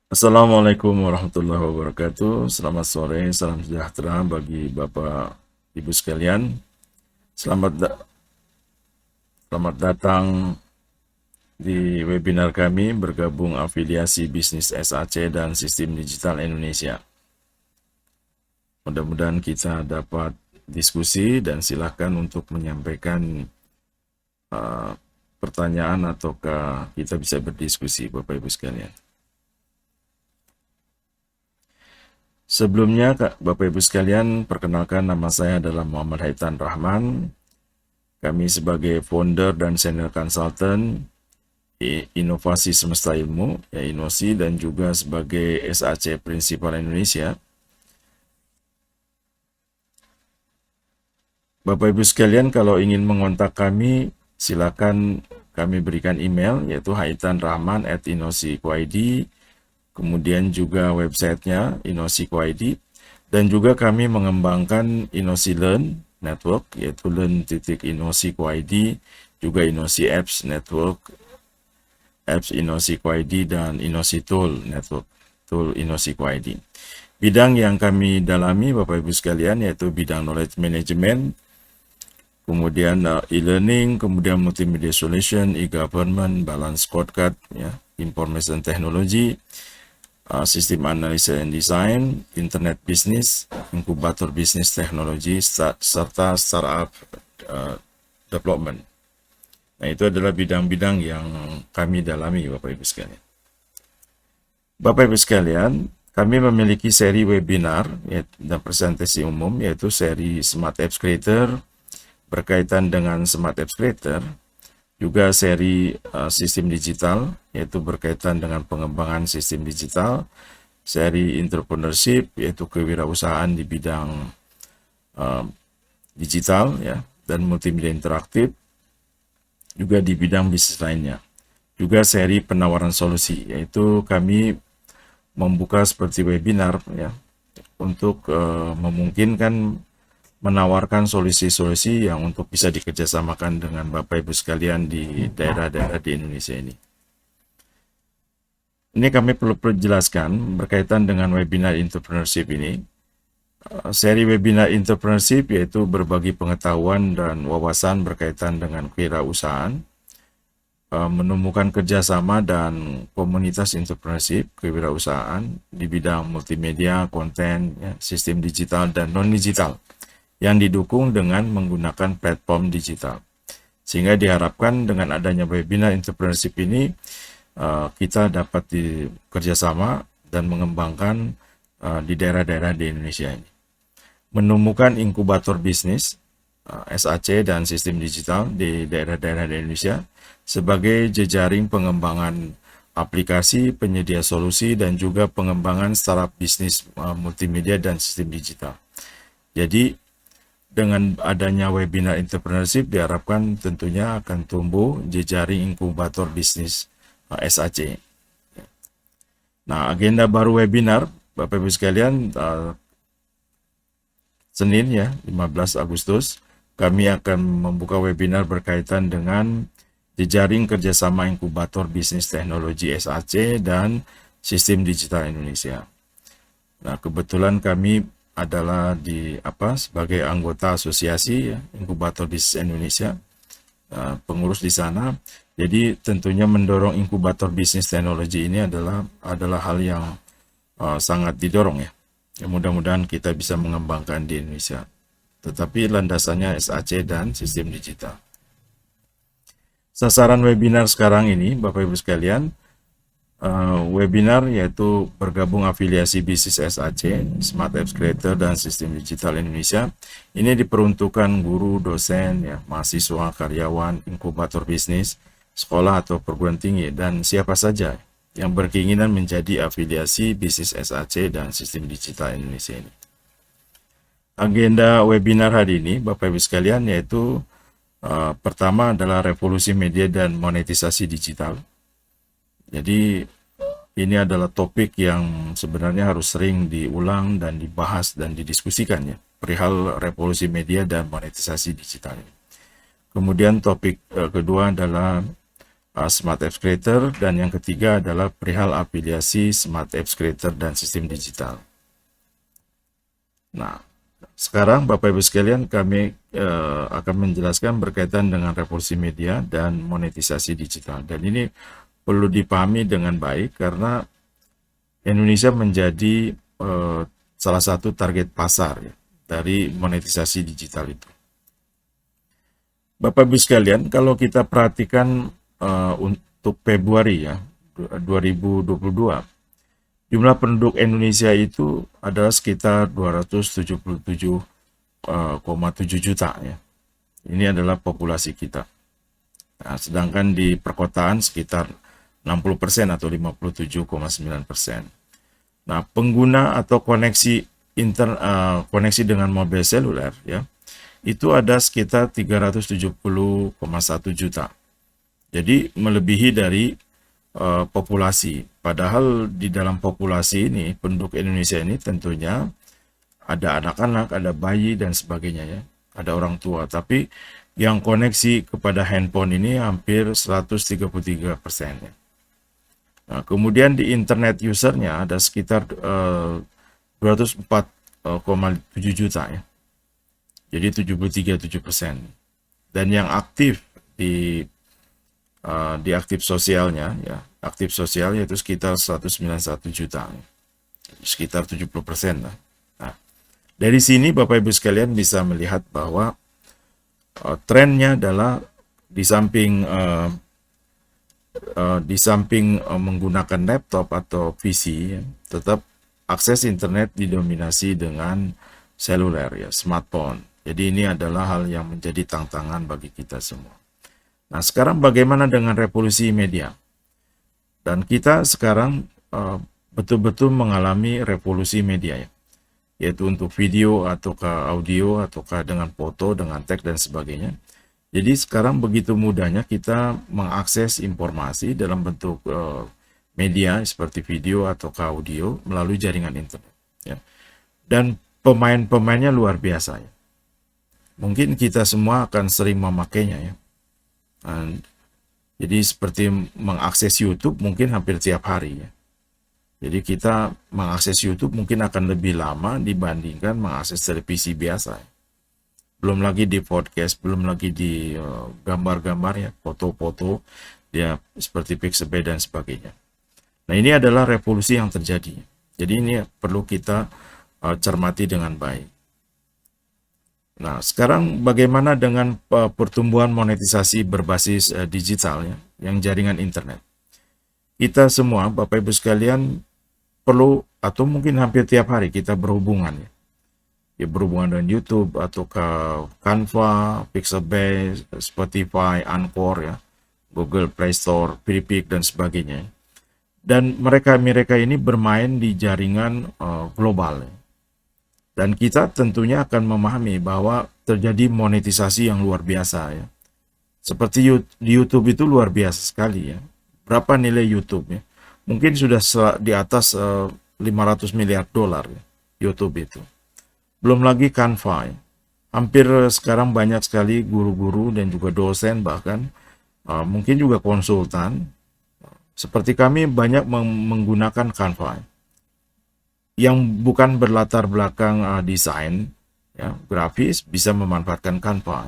Assalamualaikum warahmatullahi wabarakatuh. Selamat sore, salam sejahtera bagi Bapak Ibu sekalian. Selamat da- selamat datang di webinar kami bergabung afiliasi bisnis SAC dan Sistem Digital Indonesia. Mudah-mudahan kita dapat diskusi dan silakan untuk menyampaikan uh, pertanyaan ataukah kita bisa berdiskusi Bapak Ibu sekalian. Sebelumnya, Bapak Ibu sekalian, perkenalkan nama saya adalah Muhammad Haitan Rahman. Kami sebagai founder dan senior consultant Inovasi Semesta Ilmu, ya Inosi, dan juga sebagai SAC Prinsipal Indonesia. Bapak Ibu sekalian, kalau ingin mengontak kami, silakan kami berikan email, yaitu haitanrahman@inosi.id, kemudian juga websitenya inosi.id, dan juga kami mengembangkan Inosi Learn Network, yaitu learn.inosi.id, juga Inosi Apps Network, Apps Inosi.id, dan Inosi Tool Network, Tool Inosi.id. Bidang yang kami dalami Bapak Ibu sekalian yaitu bidang knowledge management, kemudian e-learning, kemudian multimedia solution, e-government, balance scorecard, ya, information technology, sistem analisa and design, internet business, inkubator bisnis teknologi, serta startup development. Nah, itu adalah bidang-bidang yang kami dalami Bapak Ibu sekalian. Bapak Ibu sekalian, kami memiliki seri webinar dan presentasi umum, yaitu seri Smart Apps Creator berkaitan dengan Smart Apps Creator, juga seri sistem digital, yaitu berkaitan dengan pengembangan sistem digital, seri entrepreneurship, yaitu kewirausahaan di bidang digital, ya, dan multimedia interaktif, juga di bidang bisnis lainnya. Juga seri penawaran solusi, yaitu kami membuka seperti webinar, ya, untuk memungkinkan menawarkan solusi-solusi yang untuk bisa dikerjasamakan dengan Bapak Ibu sekalian di daerah-daerah di Indonesia ini. Ini kami perlu jelaskan berkaitan dengan webinar entrepreneurship ini. Seri webinar entrepreneurship yaitu berbagi pengetahuan dan wawasan berkaitan dengan kewirausahaan, menemukan kerjasama dan komunitas entrepreneurship kewirausahaan di bidang multimedia, konten, ya, sistem digital dan non-digital yang didukung dengan menggunakan platform digital. Sehingga diharapkan dengan adanya webinar entrepreneurship ini, kita dapat kerjasama dan mengembangkan di daerah-daerah di Indonesia ini. Menemukan inkubator bisnis, SAC dan sistem digital di daerah-daerah di Indonesia sebagai jejaring pengembangan aplikasi, penyedia solusi, dan juga pengembangan startup bisnis multimedia dan sistem digital. Jadi, dengan adanya webinar entrepreneurship diharapkan tentunya akan tumbuh jejaring inkubator bisnis SAC. Nah, agenda baru webinar Bapak Ibu sekalian, Senin, ya, 15 Agustus, kami akan membuka webinar berkaitan dengan jejaring kerjasama inkubator bisnis teknologi SAC dan sistem digital Indonesia. Nah, kebetulan kami adalah sebagai anggota asosiasi, ya, inkubator bisnis Indonesia, pengurus di sana. Jadi tentunya mendorong inkubator bisnis teknologi ini adalah hal yang sangat didorong, ya. Ya, mudah-mudahan kita bisa mengembangkan di Indonesia. Tetapi landasannya SAC dan sistem digital. Sasaran webinar sekarang ini, Bapak Ibu sekalian, webinar yaitu bergabung afiliasi bisnis SAC, Smart Apps Creator, dan Sistem Digital Indonesia. Ini diperuntukkan guru, dosen, ya, mahasiswa, karyawan, inkubator bisnis, sekolah atau perguruan tinggi, dan siapa saja yang berkeinginan menjadi afiliasi bisnis SAC dan Sistem Digital Indonesia ini. Agenda webinar hari ini, Bapak Ibu sekalian, yaitu pertama adalah revolusi media dan monetisasi digital. Jadi ini adalah topik yang sebenarnya harus sering diulang dan dibahas dan didiskusikan, ya, perihal revolusi media dan monetisasi digital. Kemudian topik kedua adalah Smart Apps Creator, dan yang ketiga adalah perihal afiliasi Smart Apps Creator dan sistem digital. Nah, sekarang Bapak Ibu sekalian kami akan menjelaskan berkaitan dengan revolusi media dan monetisasi digital. Dan ini perlu dipahami dengan baik karena Indonesia menjadi salah satu target pasar ya, dari monetisasi digital itu. Bapak Ibu sekalian, kalau kita perhatikan untuk Februari ya 2022, jumlah penduduk Indonesia itu adalah sekitar 277,7 juta ya. Ini adalah populasi kita. Nah, sedangkan di perkotaan sekitar 60% atau 57,9%. Nah, pengguna atau koneksi dengan mobil seluler ya, itu ada sekitar 370,1 juta. Jadi melebihi dari populasi. Padahal di dalam populasi ini, penduduk Indonesia ini tentunya ada anak-anak, ada bayi dan sebagainya ya. Ada orang tua, tapi yang koneksi kepada handphone ini hampir 133% ya. Nah, kemudian di internet usernya ada sekitar 204,7 juta ya. Jadi 73,7%. Dan yang aktif di aktif sosialnya ya, aktif sosial yaitu sekitar 191 juta, sekitar 70% lah. Nah, dari sini Bapak Ibu sekalian bisa melihat bahwa trennya adalah di samping menggunakan laptop atau PC ya, tetap akses internet didominasi dengan seluler ya, smartphone. Jadi ini adalah hal yang menjadi tantangan bagi kita semua. Nah, sekarang bagaimana dengan revolusi media? Dan kita sekarang betul-betul mengalami revolusi media ya, yaitu untuk video ataukah audio ataukah dengan foto, dengan teks dan sebagainya. Jadi sekarang begitu mudahnya kita mengakses informasi dalam bentuk media seperti video ataukah audio melalui jaringan internet ya. Dan pemain-pemainnya luar biasa ya. Mungkin kita semua akan sering memakainya ya. Jadi seperti mengakses YouTube mungkin hampir tiap hari ya. Jadi kita mengakses YouTube mungkin akan lebih lama dibandingkan mengakses televisi biasa ya. Belum lagi di podcast, belum lagi di gambar-gambar ya, foto-foto ya seperti Pixabay dan sebagainya. Nah, ini adalah revolusi yang terjadi. Jadi ini perlu kita cermati dengan baik. Nah, sekarang bagaimana dengan pertumbuhan monetisasi berbasis digital ya, yang jaringan internet? Kita semua, Bapak Ibu sekalian, perlu atau mungkin hampir tiap hari kita berhubungan ya. Ya, berhubungan dengan YouTube atau ke Canva, Pixabay, Spotify, Anchor ya, Google Play Store, Pipik dan sebagainya. Dan mereka ini bermain di jaringan global ya. Dan kita tentunya akan memahami bahwa terjadi monetisasi yang luar biasa ya. Seperti di YouTube itu luar biasa sekali ya. Berapa nilai YouTube ya? Mungkin sudah di atas 500 miliar dolar ya, YouTube itu. Belum lagi Canva ya. Hampir sekarang banyak sekali guru-guru dan juga dosen bahkan mungkin juga konsultan seperti kami banyak menggunakan Canva ya, yang bukan berlatar belakang desain ya, grafis bisa memanfaatkan Canva.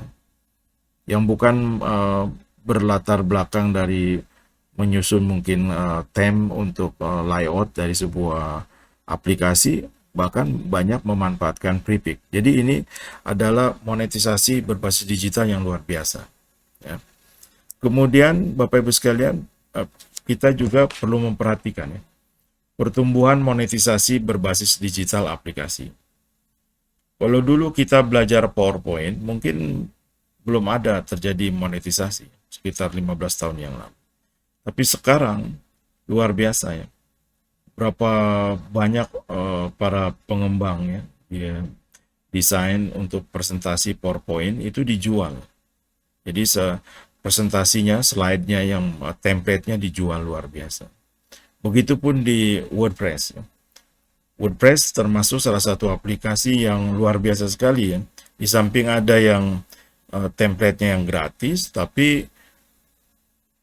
Yang bukan berlatar belakang dari menyusun mungkin theme untuk layout dari sebuah aplikasi, bahkan banyak memanfaatkan Pipik. Jadi ini adalah monetisasi berbasis digital yang luar biasa ya. Kemudian Bapak Ibu sekalian, kita juga perlu memperhatikan ya, pertumbuhan monetisasi berbasis digital aplikasi. Kalau dulu kita belajar PowerPoint, mungkin belum ada terjadi monetisasi, sekitar 15 tahun yang lalu. Tapi sekarang, luar biasa ya. Berapa banyak para pengembang ya, desain untuk presentasi PowerPoint itu dijual. Jadi presentasinya, slide-nya yang template-nya dijual luar biasa. Begitupun di WordPress. WordPress termasuk salah satu aplikasi yang luar biasa sekali ya. Di samping ada yang template-nya yang gratis, tapi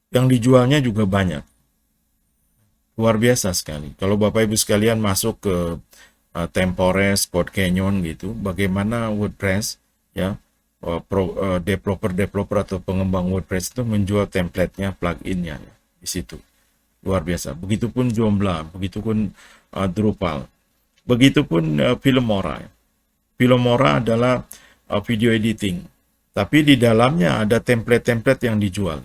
Yang dijualnya juga banyak, luar biasa sekali. Kalau Bapak Ibu sekalian masuk ke Tempores, Code Canyon gitu, bagaimana WordPress ya, developer-developer atau pengembang WordPress itu menjual template-nya, plugin-nya ya, di situ. Luar biasa. Begitupun Joomla, begitupun Drupal, begitupun Filmora. Filmora adalah video editing, tapi di dalamnya ada template-template yang dijual.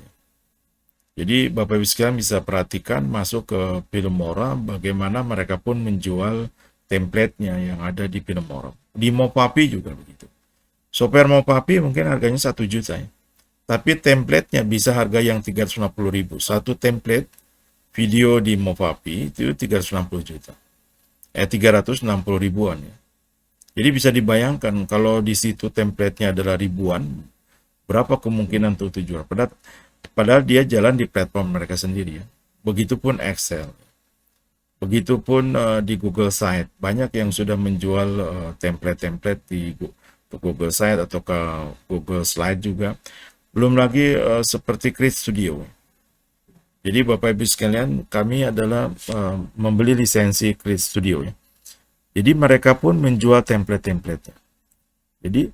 Jadi Bapak Ibu sekalian bisa perhatikan masuk ke Filmora bagaimana mereka pun menjual template-nya yang ada di Filmora. Di Mopapi juga begitu. Software Mopapi mungkin harganya 1 juta ya. Tapi template-nya bisa harga yang 360.000. Satu template video di Mopapi itu 360 juta. 360 ribuan ya. Jadi bisa dibayangkan kalau di situ template-nya adalah ribuan, berapa kemungkinan untuk dijual. Padahal dia jalan di platform mereka sendiri ya. Begitupun Excel. Begitupun di Google Site. Banyak yang sudah menjual template-template di Google Site atau ke Google Slide juga. Belum lagi seperti Create Studio. Jadi Bapak Ibu sekalian, kami adalah membeli lisensi Create Studio ya. Jadi mereka pun menjual template-template. Jadi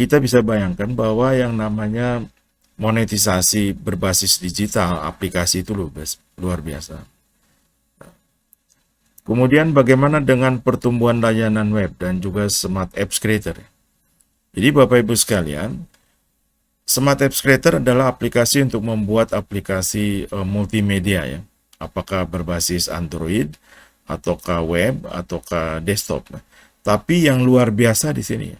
kita bisa bayangkan bahwa yang namanya monetisasi berbasis digital aplikasi itu luar biasa. Kemudian bagaimana dengan pertumbuhan layanan web dan juga Smart Apps Creator? Jadi Bapak Ibu sekalian, Smart Apps Creator adalah aplikasi untuk membuat aplikasi multimedia ya. Apakah berbasis Android, ataukah web, ataukah desktop. Tapi yang luar biasa di sini,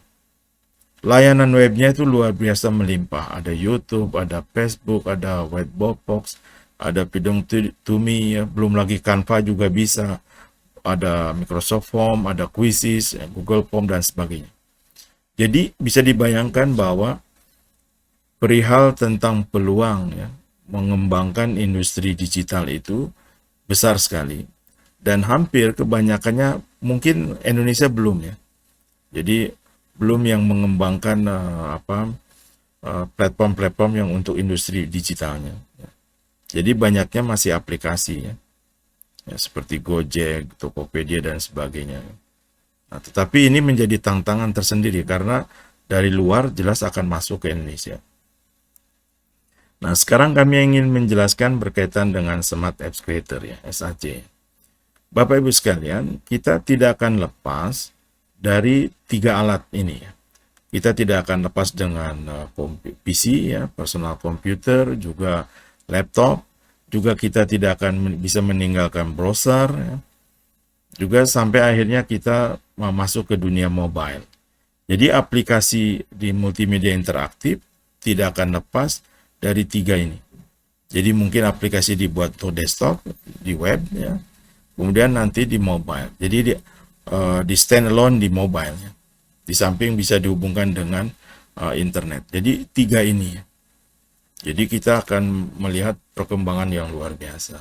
layanan webnya itu luar biasa melimpah. Ada YouTube, ada Facebook, ada Whitebox, ada Pidong2Me, ya. Belum lagi Canva juga bisa. Ada Microsoft Form, ada Quizzes, Google Form, dan sebagainya. Jadi bisa dibayangkan bahwa perihal tentang peluang ya, mengembangkan industri digital itu besar sekali. Dan hampir kebanyakannya mungkin Indonesia belum ya. Jadi belum yang mengembangkan platform-platform yang untuk industri digitalnya. Jadi banyaknya masih aplikasi ya, seperti Gojek, Tokopedia dan sebagainya. Nah, tetapi ini menjadi tantangan tersendiri karena dari luar jelas akan masuk ke Indonesia. Nah, sekarang kami ingin menjelaskan berkaitan dengan Smart Apps Creator ya, SAC. Bapak Ibu sekalian, kita tidak akan lepas dari 3 alat ini ya. Kita tidak akan lepas dengan PC ya, personal computer, juga laptop, juga kita tidak akan bisa meninggalkan browser ya. Juga sampai akhirnya kita masuk ke dunia mobile. Jadi aplikasi di multimedia interaktif tidak akan lepas dari 3 ini. Jadi mungkin aplikasi dibuat untuk desktop, di web ya. Kemudian nanti di mobile. Jadi di standalone di mobile ya. Di samping bisa dihubungkan dengan internet. Jadi 3 ini ya. Jadi kita akan melihat perkembangan yang luar biasa.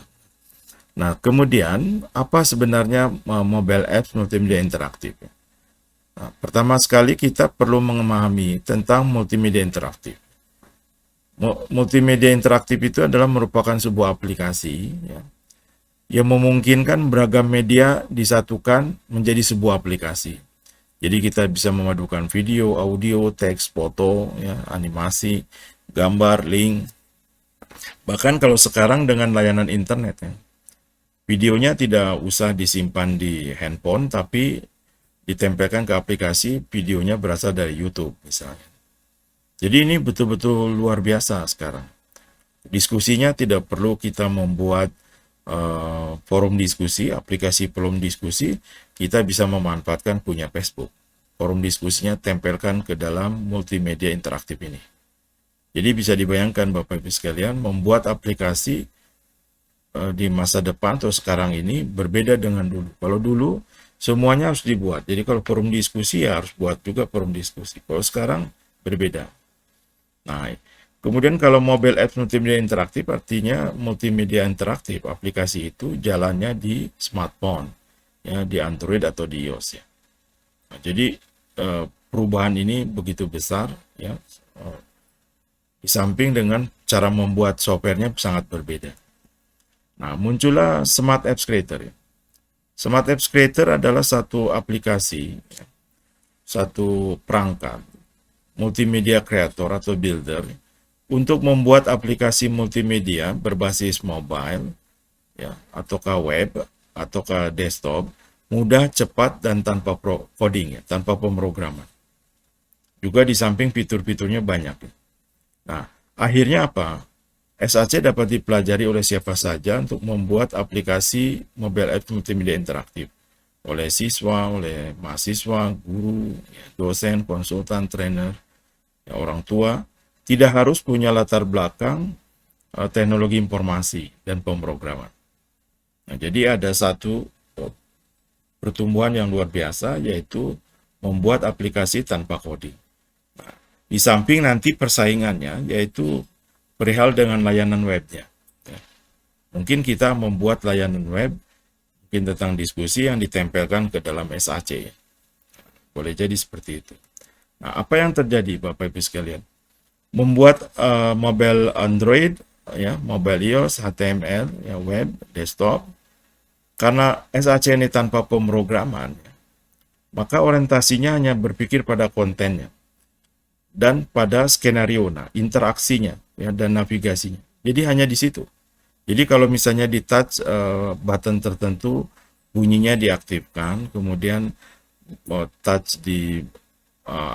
Nah, kemudian apa sebenarnya mobile apps multimedia interaktif? Nah, pertama sekali kita perlu memahami tentang multimedia interaktif. Multimedia interaktif itu adalah merupakan sebuah aplikasi ya, yang memungkinkan beragam media disatukan menjadi sebuah aplikasi. Jadi kita bisa memadukan video, audio, teks, foto, ya, animasi, gambar, link. Bahkan kalau sekarang dengan layanan internet ya, videonya tidak usah disimpan di handphone, tapi ditempelkan ke aplikasi, videonya berasal dari YouTube misalnya. Jadi ini betul-betul luar biasa sekarang. Diskusinya tidak perlu kita membuat forum diskusi, aplikasi forum diskusi, kita bisa memanfaatkan punya Facebook. Forum diskusinya tempelkan ke dalam multimedia interaktif ini. Jadi bisa dibayangkan Bapak Ibu sekalian, membuat aplikasi di masa depan atau sekarang ini berbeda dengan dulu. Kalau dulu semuanya harus dibuat. Jadi kalau forum diskusi ya harus buat juga forum diskusi. Kalau sekarang berbeda. Nah, kemudian kalau mobile apps multimedia interaktif artinya multimedia interaktif, aplikasi itu jalannya di smartphone, ya, di Android atau di iOS ya. Nah, jadi perubahan ini begitu besar ya. Di samping dengan cara membuat softwarenya sangat berbeda. Nah, muncullah Smart Apps Creator. Smart Apps Creator adalah satu aplikasi, satu perangkat multimedia creator atau builder untuk membuat aplikasi multimedia berbasis mobile, ya, ataukah web, ataukah desktop, mudah, cepat, dan tanpa coding, ya, tanpa pemrograman. Juga di samping fitur-fiturnya banyak. Ya. Nah, akhirnya apa? SAC dapat dipelajari oleh siapa saja untuk membuat aplikasi mobile apps multimedia interaktif. Oleh siswa, oleh mahasiswa, guru, dosen, konsultan, trainer, ya, orang tua. Tidak harus punya latar belakang teknologi informasi dan pemrograman. Nah, jadi ada satu pertumbuhan yang luar biasa, yaitu membuat aplikasi tanpa coding. Nah, di samping nanti persaingannya, yaitu perihal dengan layanan webnya. Ya. Mungkin kita membuat layanan web, mungkin tentang diskusi yang ditempelkan ke dalam SAC. Ya. Boleh jadi seperti itu. Nah, apa yang terjadi Bapak Ibu sekalian? Membuat mobile Android, ya, mobile iOS, HTML, ya, web, desktop, karena SAC ini tanpa pemrograman, ya, maka orientasinya hanya berpikir pada kontennya dan pada skenario, nah, interaksinya, ya, dan navigasinya. Jadi hanya di situ. Jadi kalau misalnya di touch button tertentu, bunyinya diaktifkan, kemudian touch di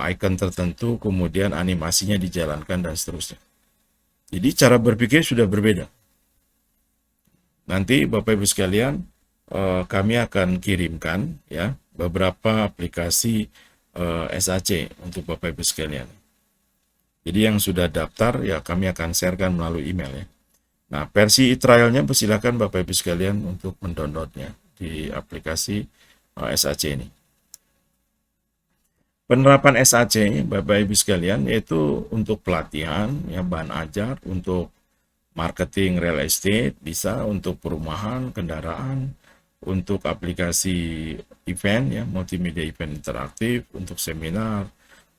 icon tertentu, kemudian animasinya dijalankan dan seterusnya. Jadi cara berpikir sudah berbeda. Nanti Bapak Ibu sekalian, kami akan kirimkan, ya, beberapa aplikasi SAC untuk Bapak Ibu sekalian. Jadi yang sudah daftar, ya, kami akan sharekan melalui email, ya. Nah, versi trialnya persilakan Bapak Ibu sekalian untuk mendownloadnya di aplikasi SAC ini. Penerapan SAC, Bapak Ibu sekalian, yaitu untuk pelatihan, ya, bahan ajar, untuk marketing real estate, bisa untuk perumahan, kendaraan, untuk aplikasi event, ya, multimedia event interaktif, untuk seminar,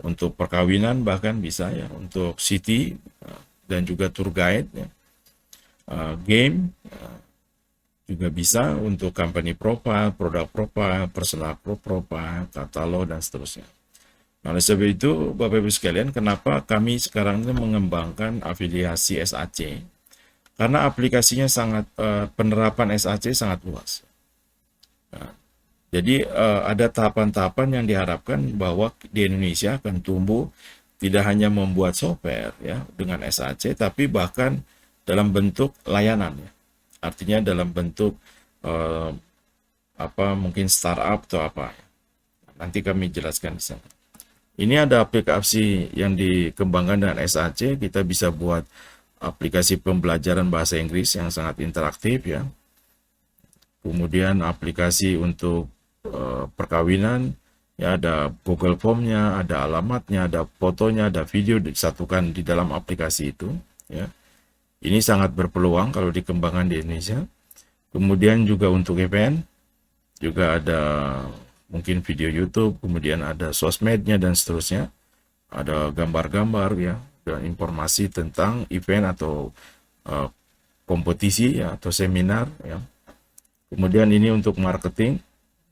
untuk perkawinan bahkan bisa, ya, untuk city dan juga tour guide, ya. Game juga bisa untuk company profile, product profile, personal profile, katalog, dan seterusnya. Nah, oleh sebab itu, Bapak Ibu sekalian, kenapa kami sekarang ini mengembangkan afiliasi SAC? Karena aplikasinya sangat, penerapan SAC sangat luas. Nah, jadi ada tahapan-tahapan yang diharapkan bahwa di Indonesia akan tumbuh tidak hanya membuat software, ya, dengan SAC, tapi bahkan dalam bentuk layanan, ya. Artinya dalam bentuk mungkin startup atau apa. Nanti kami jelaskan di sana. Ini ada aplikasi yang dikembangkan dengan SAC. Kita bisa buat aplikasi pembelajaran bahasa Inggris yang sangat interaktif, ya. Kemudian aplikasi untuk perkawinan, ya, ada Google Form-nya, ada alamatnya, ada fotonya, ada video disatukan di dalam aplikasi itu, ya. Ini sangat berpeluang kalau dikembangkan di Indonesia. Kemudian juga untuk event, juga ada mungkin video YouTube, kemudian ada sosmednya dan seterusnya. Ada gambar-gambar, ya, dan informasi tentang event atau kompetisi, ya, atau seminar, ya. Kemudian ini untuk marketing,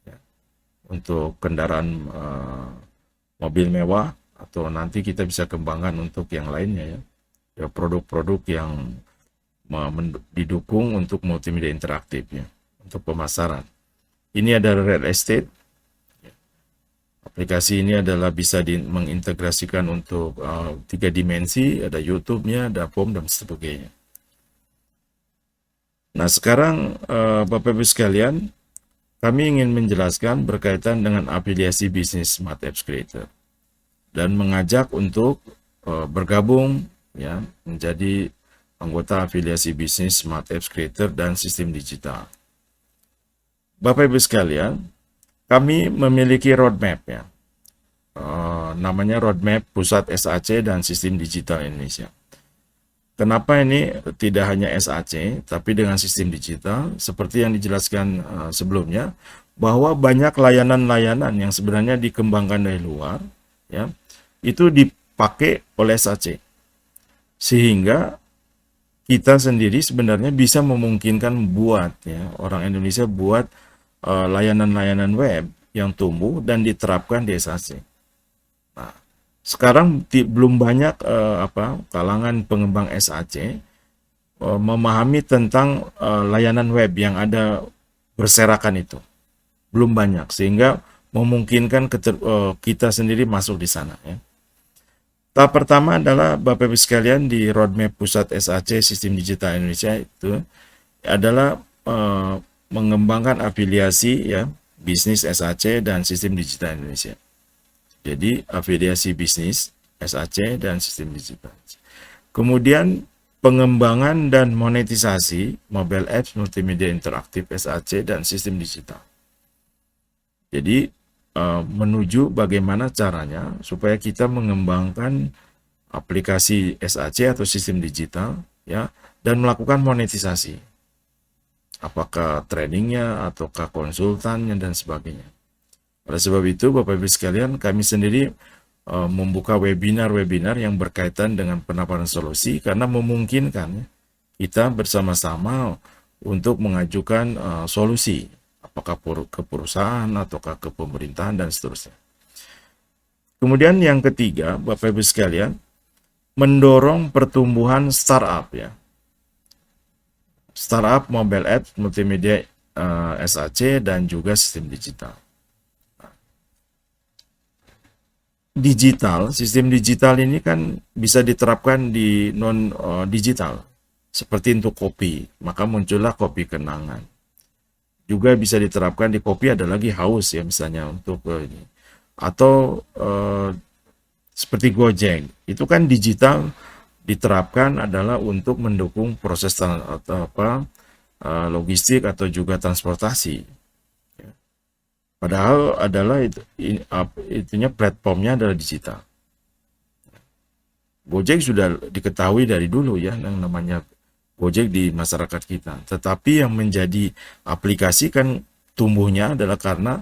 ya, untuk kendaraan mobil mewah, atau nanti kita bisa kembangkan untuk yang lainnya, ya, produk-produk yang didukung untuk multimedia interaktif, ya, untuk pemasaran. Ini ada real estate. Aplikasi ini adalah bisa mengintegrasikan untuk 3 dimensi, ada YouTube-nya, ada form, dan sebagainya. Nah, sekarang Bapak Ibu sekalian, kami ingin menjelaskan berkaitan dengan afiliasi bisnis Smart Apps Creator dan mengajak untuk bergabung, ya, menjadi anggota afiliasi bisnis Smart Apps Creator dan sistem digital. Bapak Ibu sekalian, kami memiliki roadmap, ya, namanya roadmap Pusat SAC dan Sistem Digital Indonesia. Kenapa ini tidak hanya SAC, tapi dengan sistem digital, seperti yang dijelaskan sebelumnya, bahwa banyak layanan-layanan yang sebenarnya dikembangkan dari luar, ya, itu dipakai oleh SAC. Sehingga kita sendiri sebenarnya bisa memungkinkan buat ya orang Indonesia buat layanan-layanan web yang tumbuh dan diterapkan di SAC. Nah, sekarang belum banyak kalangan pengembang SAC memahami tentang layanan web yang ada berserakan itu. Belum banyak, sehingga memungkinkan kita sendiri masuk di sana ya. Tahap pertama adalah Bapak Ibu sekalian di roadmap Pusat SAC Sistem Digital Indonesia itu adalah mengembangkan afiliasi ya bisnis SAC dan Sistem Digital Indonesia. Jadi afiliasi bisnis SAC dan Sistem Digital. Kemudian pengembangan dan monetisasi mobile apps multimedia interaktif SAC dan Sistem Digital. Jadi menuju bagaimana caranya supaya kita mengembangkan aplikasi SAC atau sistem digital ya dan melakukan monetisasi. Apakah trainingnya ataukah konsultannya dan sebagainya. Oleh sebab itu Bapak Ibu sekalian, kami sendiri membuka webinar-webinar yang berkaitan dengan penawaran solusi karena memungkinkan kita bersama-sama untuk mengajukan solusi apakah ke perusahaan ataukah ke pemerintahan dan seterusnya. Kemudian yang ketiga, Bapak Ibu sekalian, mendorong pertumbuhan startup ya. Startup mobile apps multimedia SAC dan juga sistem digital. Sistem digital ini kan bisa diterapkan di non digital. Seperti untuk kopi, maka muncullah kopi kenangan. Juga bisa diterapkan di kopi, ada lagi haus ya misalnya untuk ini. Atau seperti Gojek, itu kan digital diterapkan adalah untuk mendukung proses logistik atau juga transportasi. Padahal adalah itunya platformnya adalah digital. Gojek sudah diketahui dari dulu ya yang namanya Gojek di masyarakat kita. Tetapi yang menjadi aplikasi kan tumbuhnya adalah karena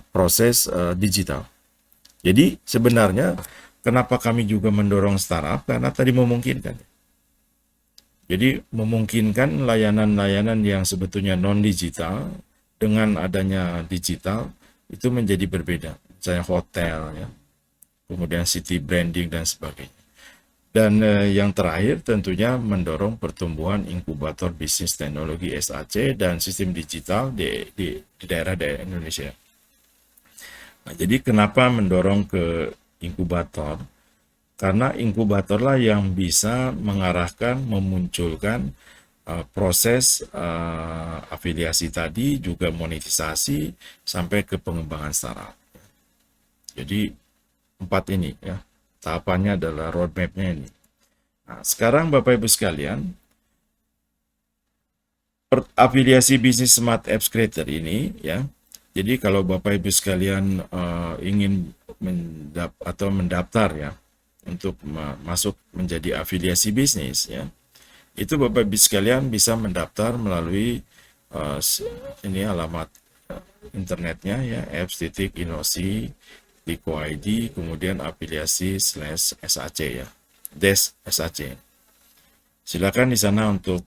proses digital. Jadi sebenarnya kenapa kami juga mendorong startup? Karena tadi memungkinkan. Jadi memungkinkan layanan-layanan yang sebetulnya non-digital dengan adanya digital itu menjadi berbeda. Misalnya hotel, ya, kemudian city branding dan sebagainya. Dan yang terakhir tentunya mendorong pertumbuhan inkubator bisnis teknologi SAC dan sistem digital di daerah-daerah Indonesia. Nah, jadi kenapa mendorong ke inkubator? Karena inkubatorlah yang bisa mengarahkan, memunculkan proses afiliasi tadi, juga monetisasi, sampai ke pengembangan startup. Jadi 4 ini ya. Tahapannya adalah roadmap-nya ini. Nah, sekarang Bapak Ibu sekalian, afiliasi bisnis Smart Apps Creator ini ya. Jadi kalau Bapak Ibu sekalian ingin mendaftar ya untuk masuk menjadi afiliasi bisnis ya. Itu Bapak Ibu sekalian bisa mendaftar melalui ini alamat internetnya ya apps.inosi.co.id kemudian afiliasi/SAC ya, SAC. Silakan di sana untuk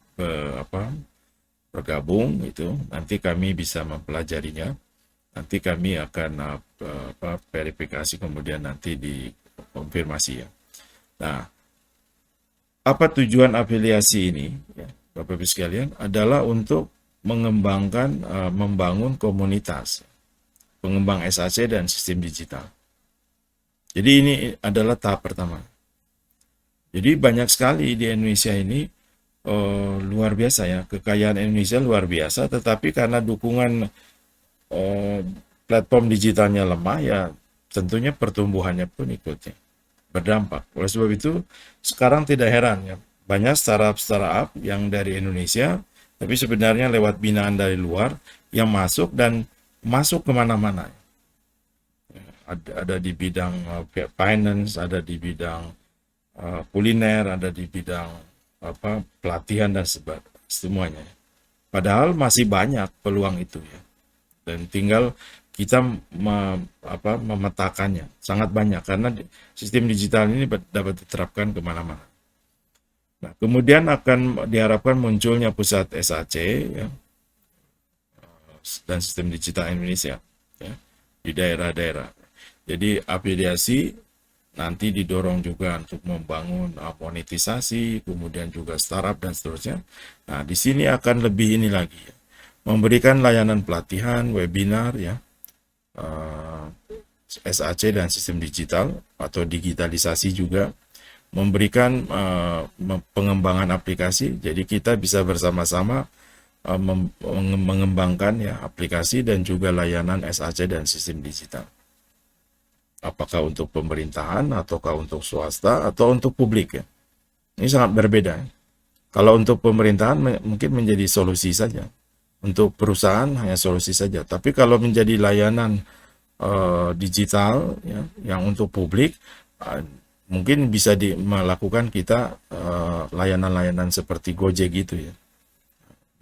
bergabung itu. Nanti kami bisa mempelajarinya. Nanti kami akan verifikasi kemudian nanti dikonfirmasi ya. Nah, apa tujuan afiliasi ini ya, Bapak Ibu sekalian adalah untuk mengembangkan membangun komunitas pengembang SAC dan sistem digital. Jadi ini adalah tahap pertama. Jadi banyak sekali di Indonesia ini luar biasa ya, kekayaan Indonesia luar biasa, tetapi karena dukungan platform digitalnya lemah ya, tentunya pertumbuhannya pun ikutnya berdampak. Oleh sebab itu sekarang tidak heran ya, banyak startup yang dari Indonesia, tapi sebenarnya lewat binaan dari luar yang masuk dan masuk kemana-mana. Ada di bidang finance, ada di bidang kuliner, ada di bidang pelatihan dan semuanya. Padahal masih banyak peluang itu ya. Dan tinggal kita memetakannya sangat banyak karena sistem digital ini dapat diterapkan kemana-mana. Nah, kemudian akan diharapkan munculnya pusat SAC ya, dan sistem digital Indonesia ya, di daerah-daerah. Jadi afiliasi nanti didorong juga untuk membangun monetisasi, kemudian juga startup dan seterusnya. Nah, di sini akan lebih ini lagi ya, memberikan layanan pelatihan, webinar ya, SAC dan sistem digital atau digitalisasi juga, memberikan pengembangan aplikasi. Jadi kita bisa bersama-sama mengembangkan ya aplikasi dan juga layanan SAC dan sistem digital. Apakah untuk pemerintahan ataukah untuk swasta atau untuk publik ya. Ini sangat berbeda. Kalau untuk pemerintahan mungkin menjadi solusi saja. Untuk perusahaan hanya solusi saja. Tapi kalau menjadi layanan digital ya, yang untuk publik, mungkin bisa melakukan kita layanan-layanan seperti Gojek gitu ya.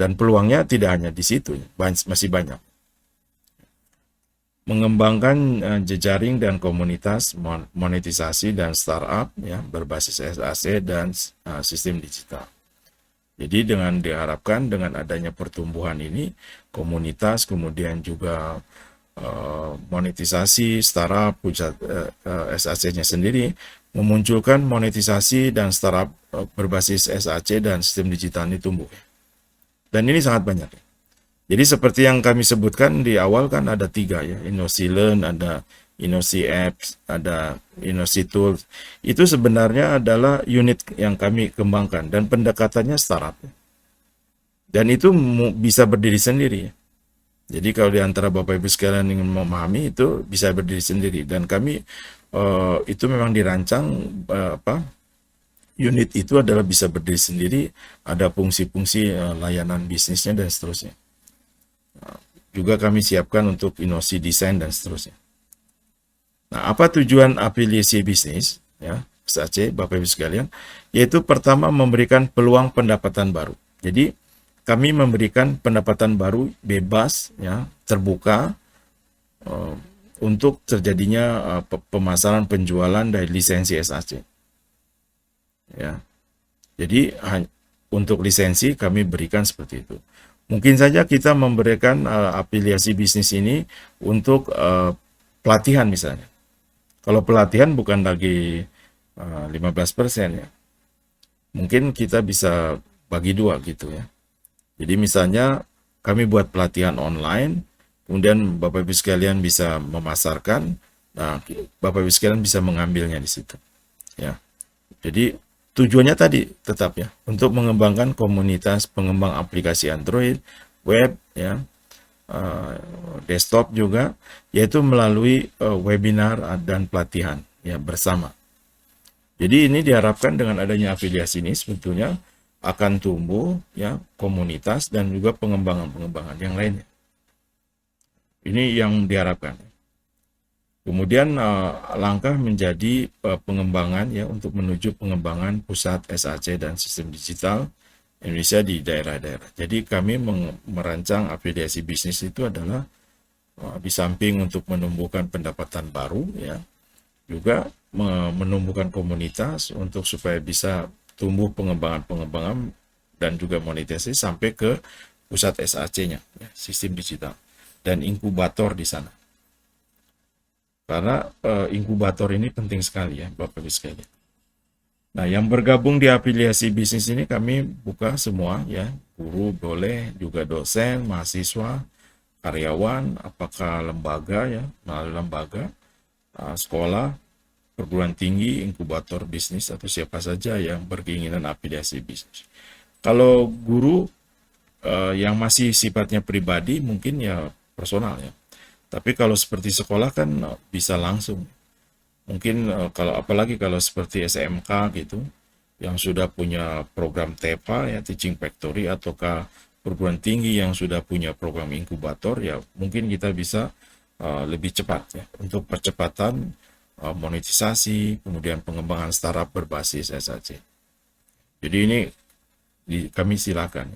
Dan peluangnya tidak hanya di situ, ya, masih banyak. Mengembangkan jejaring dan komunitas monetisasi dan startup ya, berbasis SAC dan sistem digital. Jadi dengan diharapkan dengan adanya pertumbuhan ini, komunitas kemudian juga monetisasi startup pusat SAC-nya sendiri memunculkan monetisasi dan startup berbasis SAC dan sistem digital ini tumbuh. Dan ini sangat banyak. Jadi seperti yang kami sebutkan di awal kan ada 3 ya, InnoSiLearn, ada InnoSiApps, ada InnoSiTools. Itu sebenarnya adalah unit yang kami kembangkan dan pendekatannya startup. Dan itu bisa berdiri sendiri. Jadi kalau di antara Bapak Ibu sekalian ingin memahami itu bisa berdiri sendiri, dan kami itu memang dirancang unit itu adalah bisa berdiri sendiri, ada fungsi-fungsi layanan bisnisnya dan seterusnya. Juga kami siapkan untuk inovasi desain dan seterusnya. Nah, apa tujuan afiliasi bisnis ya, SAC Bapak Ibu sekalian? Yaitu pertama memberikan peluang pendapatan baru. Jadi kami memberikan pendapatan baru bebas ya, terbuka untuk terjadinya pemasaran penjualan dari lisensi SAC. Ya. Jadi untuk lisensi kami berikan seperti itu. Mungkin saja kita memberikan afiliasi bisnis ini untuk pelatihan misalnya. Kalau pelatihan bukan lagi 15% ya. Mungkin kita bisa bagi 2 gitu ya. Jadi misalnya kami buat pelatihan online, kemudian Bapak Ibu sekalian bisa memasarkan, nah Bapak Ibu sekalian bisa mengambilnya di situ. Ya. Jadi tujuannya tadi tetap ya, untuk mengembangkan komunitas pengembang aplikasi Android, web ya, desktop juga, yaitu melalui webinar dan pelatihan ya bersama. Jadi ini diharapkan dengan adanya afiliasi ini sebetulnya akan tumbuh ya komunitas dan juga pengembangan yang lainnya. Ini yang diharapkan. Kemudian langkah menjadi pengembangan ya untuk menuju pengembangan pusat SAC dan sistem digital Indonesia di daerah-daerah. Jadi kami merancang afiliasi bisnis itu adalah di samping untuk menumbuhkan pendapatan baru ya, juga menumbuhkan komunitas untuk supaya bisa tumbuh pengembangan dan juga monetisasi sampai ke pusat SAC-nya, ya, sistem digital, dan inkubator di sana. Karena inkubator ini penting sekali ya, Bapak Ibu sekalian. Nah, yang bergabung di afiliasi bisnis ini kami buka semua ya, guru boleh, juga dosen, mahasiswa, karyawan, apakah lembaga ya, melalui lembaga, sekolah, perguruan tinggi, inkubator bisnis, atau siapa saja yang berkeinginan afiliasi bisnis. Kalau guru yang masih sifatnya pribadi mungkin ya personal ya. Tapi kalau seperti sekolah kan bisa langsung. Mungkin kalau apalagi kalau seperti SMK gitu, yang sudah punya program TEPA ya, Teaching Factory, ataukah perguruan tinggi yang sudah punya program inkubator ya, mungkin kita bisa lebih cepat ya untuk percepatan monetisasi, kemudian pengembangan startup berbasis SAC. Jadi ini kami silakan.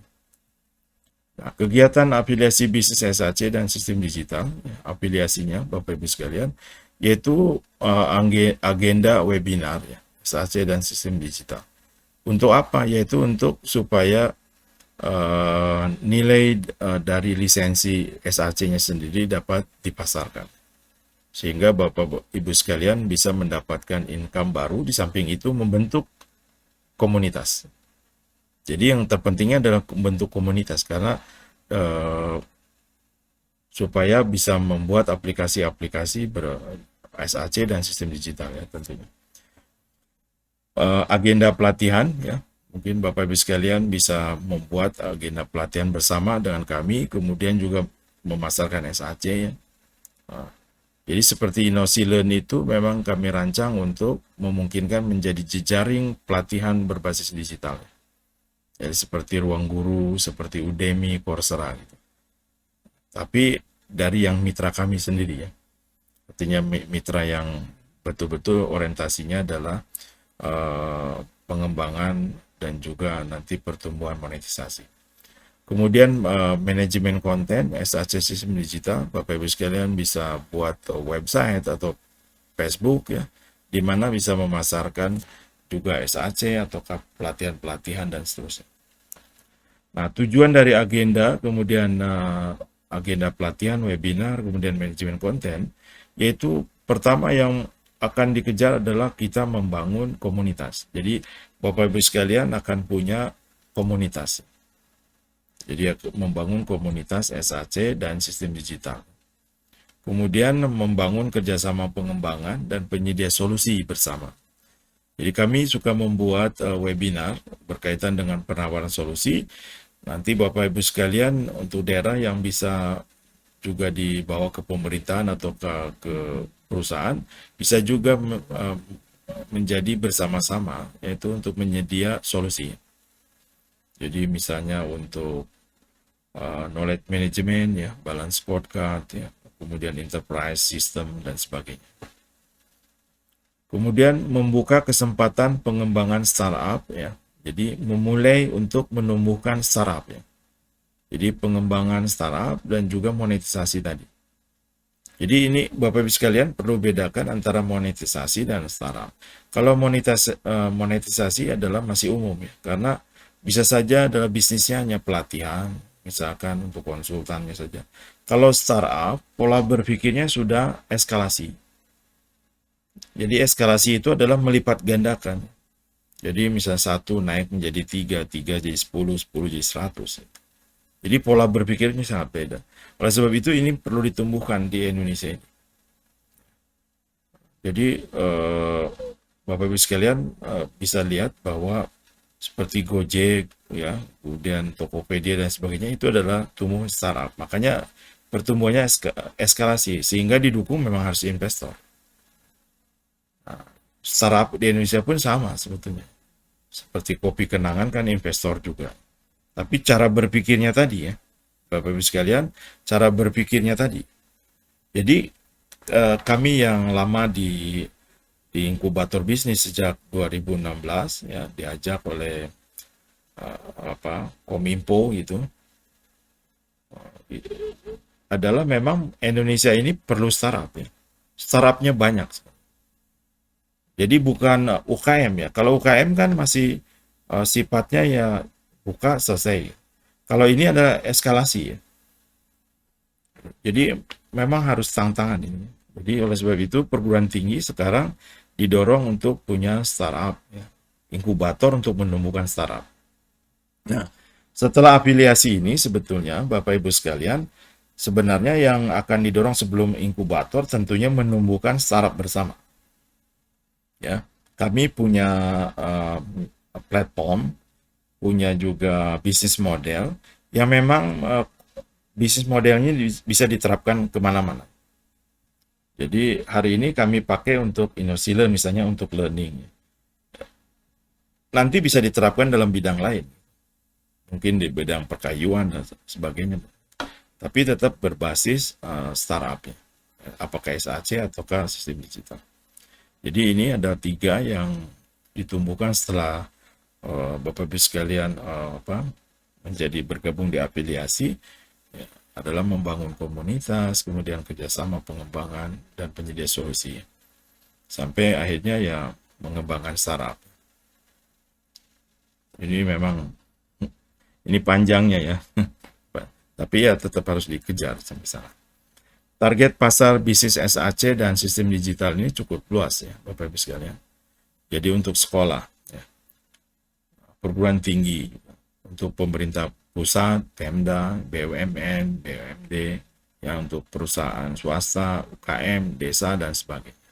Nah, kegiatan afiliasi bisnis SAC dan sistem digital, ya, afiliasinya Bapak Ibu sekalian, yaitu agenda webinar ya, SAC dan sistem digital. Untuk apa? Yaitu untuk supaya nilai dari lisensi SAC-nya sendiri dapat dipasarkan. Sehingga Bapak Ibu sekalian bisa mendapatkan income baru, di samping itu membentuk komunitas. Jadi yang terpentingnya adalah membentuk komunitas, karena supaya bisa membuat aplikasi-aplikasi ber-SAC dan sistem digital ya tentunya. Agenda pelatihan ya, mungkin Bapak Ibu sekalian bisa membuat agenda pelatihan bersama dengan kami, kemudian juga memasarkan SAC ya. Jadi seperti Inosi Learn itu memang kami rancang untuk memungkinkan menjadi jejaring pelatihan berbasis digital. Jadi seperti Ruang Guru, seperti Udemy, Coursera gitu. Tapi dari yang mitra kami sendiri ya. Artinya mitra yang betul-betul orientasinya adalah pengembangan dan juga nanti pertumbuhan monetisasi. Kemudian manajemen konten, SAC sistem digital, Bapak Ibu sekalian bisa buat website atau Facebook ya, di mana bisa memasarkan juga SAC atau pelatihan-pelatihan dan seterusnya. Nah, tujuan dari agenda, kemudian agenda pelatihan, webinar, kemudian manajemen konten, yaitu pertama yang akan dikejar adalah kita membangun komunitas. Jadi Bapak Ibu sekalian akan punya komunitas. Jadi membangun komunitas SAC dan sistem digital. Kemudian membangun kerjasama pengembangan dan penyedia solusi bersama. Jadi kami suka membuat webinar berkaitan dengan penawaran solusi. Nanti Bapak Ibu sekalian untuk daerah yang bisa juga dibawa ke pemerintahan atau ke perusahaan, bisa juga menjadi bersama-sama, yaitu untuk menyedia solusi. Jadi misalnya untuk knowledge management ya, balance scorecard ya, kemudian enterprise system dan sebagainya. Kemudian membuka kesempatan pengembangan startup ya. Jadi memulai untuk menumbuhkan startup ya. Jadi pengembangan startup dan juga monetisasi tadi. Jadi ini Bapak Ibu sekalian perlu bedakan antara monetisasi dan startup. Kalau monetisasi adalah masih umum ya, karena bisa saja adalah bisnisnya hanya pelatihan, misalkan untuk konsultannya saja. Kalau startup, pola berpikirnya sudah eskalasi. Jadi eskalasi itu adalah melipat gandakan. Jadi misalnya 1 naik menjadi 3, 3 jadi 10, 10 jadi 100. Jadi pola berpikirnya sangat beda. Oleh sebab itu ini perlu ditumbuhkan di Indonesia ini. Jadi Bapak Ibu sekalian bisa lihat bahwa seperti Gojek ya, kemudian Tokopedia dan sebagainya itu adalah tumbuh startup. Makanya pertumbuhannya eskalasi sehingga didukung memang harus investor. Nah, startup di Indonesia pun sama sebetulnya. Seperti Kopi Kenangan kan investor juga. Tapi cara berpikirnya tadi ya, Bapak Ibu sekalian, cara berpikirnya tadi. Jadi kami yang lama di inkubator bisnis sejak 2016 ya, diajak oleh Kominfo gitu, adalah memang Indonesia ini perlu startup ya. Startupnya banyak. Jadi bukan UKM ya. Kalau UKM kan masih sifatnya ya buka selesai. Kalau ini ada eskalasi ya. Jadi memang harus tantangan ini. Jadi oleh sebab itu perguruan tinggi sekarang didorong untuk punya startup ya. Inkubator untuk menumbuhkan startup. Nah, setelah afiliasi ini sebetulnya Bapak Ibu sekalian, sebenarnya yang akan didorong sebelum inkubator tentunya menumbuhkan startup bersama. Ya, kami punya platform, punya juga bisnis model yang memang bisnis modelnya bisa diterapkan kemana-mana. Jadi hari ini kami pakai untuk Inosi Learn misalnya untuk learning. Nanti bisa diterapkan dalam bidang lain. Mungkin di bidang perkayuan dan sebagainya. Tapi tetap berbasis startup ya. Apakah SAC ataukah sistem digital. Jadi ini ada 3 yang ditumbuhkan setelah Bapak Ibu sekalian menjadi bergabung di afiliasi ya, adalah membangun komunitas, kemudian kerjasama pengembangan dan penyedia solusi. Sampai akhirnya ya mengembangkan startup. Ini memang ini panjangnya ya. Tapi ya tetap harus dikejar sampai sana. Target pasar bisnis SAC dan sistem digital ini cukup luas ya, Bapak Ibu sekalian. Jadi untuk sekolah, ya, perguruan tinggi, untuk pemerintah pusat, Pemda, BUMN, BUMD, ya untuk perusahaan swasta, UKM, desa, dan sebagainya.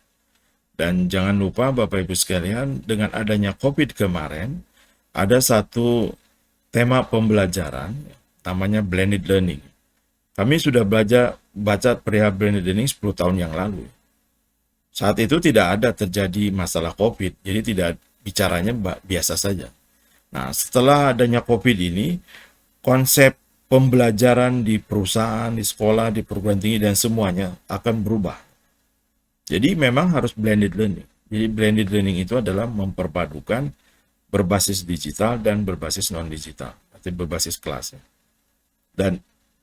Dan jangan lupa Bapak Ibu sekalian, dengan adanya COVID kemarin, ada satu tema pembelajaran, namanya blended learning. Kami sudah baca perihal blended learning 10 tahun yang lalu. Saat itu tidak ada terjadi masalah COVID, jadi tidak bicaranya biasa saja. Nah, setelah adanya COVID ini, konsep pembelajaran di perusahaan, di sekolah, di perguruan tinggi, dan semuanya akan berubah. Jadi memang harus blended learning. Jadi blended learning itu adalah memperpadukan berbasis digital dan berbasis non-digital, artinya berbasis kelas. Dan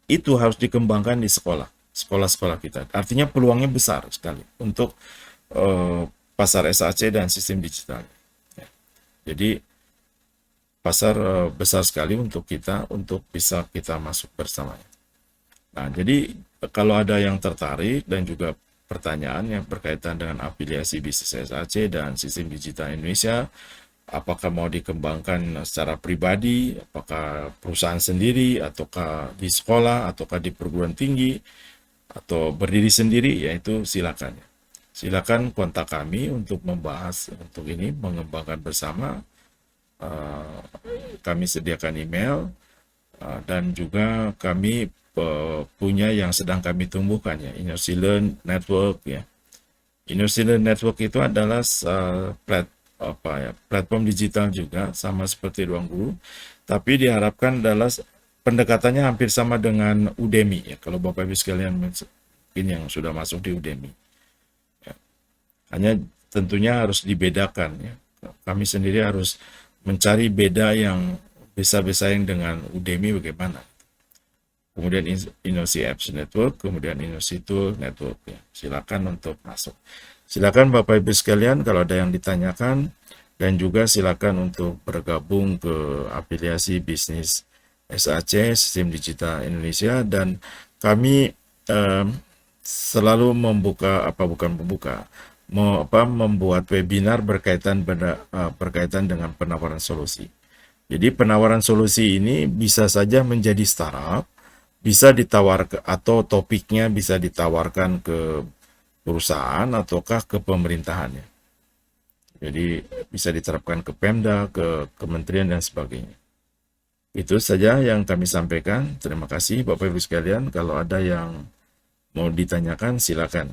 itu harus dikembangkan di sekolah-sekolah kita. Artinya peluangnya besar sekali untuk pasar SAC dan sistem digital. Jadi pasar besar sekali untuk kita, untuk bisa kita masuk bersamanya. Nah, jadi kalau ada yang tertarik dan juga pertanyaan yang berkaitan dengan afiliasi bisnis SAC dan sistem digital Indonesia, apakah mau dikembangkan secara pribadi, apakah perusahaan sendiri, ataukah di sekolah, ataukah di perguruan tinggi, atau berdiri sendiri, yaitu silakan. Silakan kontak kami untuk membahas untuk ini, mengembangkan bersama. Kami sediakan email, dan juga kami punya yang sedang kami tumbuhkan ya, InnoSeLearn Network ya. InnoSeLearn Network itu adalah platform digital juga sama seperti Ruang Guru, tapi diharapkan adalah pendekatannya hampir sama dengan Udemy ya. Kalau Bapak Ibu sekalian mungkin yang sudah masuk di Udemy, ya. Hanya tentunya harus dibedakan ya. Kami sendiri harus mencari beda yang bisa bersaing dengan Udemy bagaimana. Kemudian Innosi Apps Network, kemudian Innosi Tool Network ya. Silakan untuk masuk. Silakan Bapak Ibu sekalian kalau ada yang ditanyakan, dan juga silakan untuk bergabung ke afiliasi bisnis SAC Sistem Digital Indonesia, dan kami selalu membuat webinar berkaitan dengan penawaran solusi. Jadi penawaran solusi ini bisa saja menjadi startup, bisa ditawarkan atau topiknya bisa ditawarkan ke perusahaan ataukah ke pemerintahannya. Jadi bisa diterapkan ke Pemda, ke kementerian dan sebagainya. Itu saja yang kami sampaikan. Terima kasih Bapak Ibu sekalian. Kalau ada yang mau ditanyakan silakan.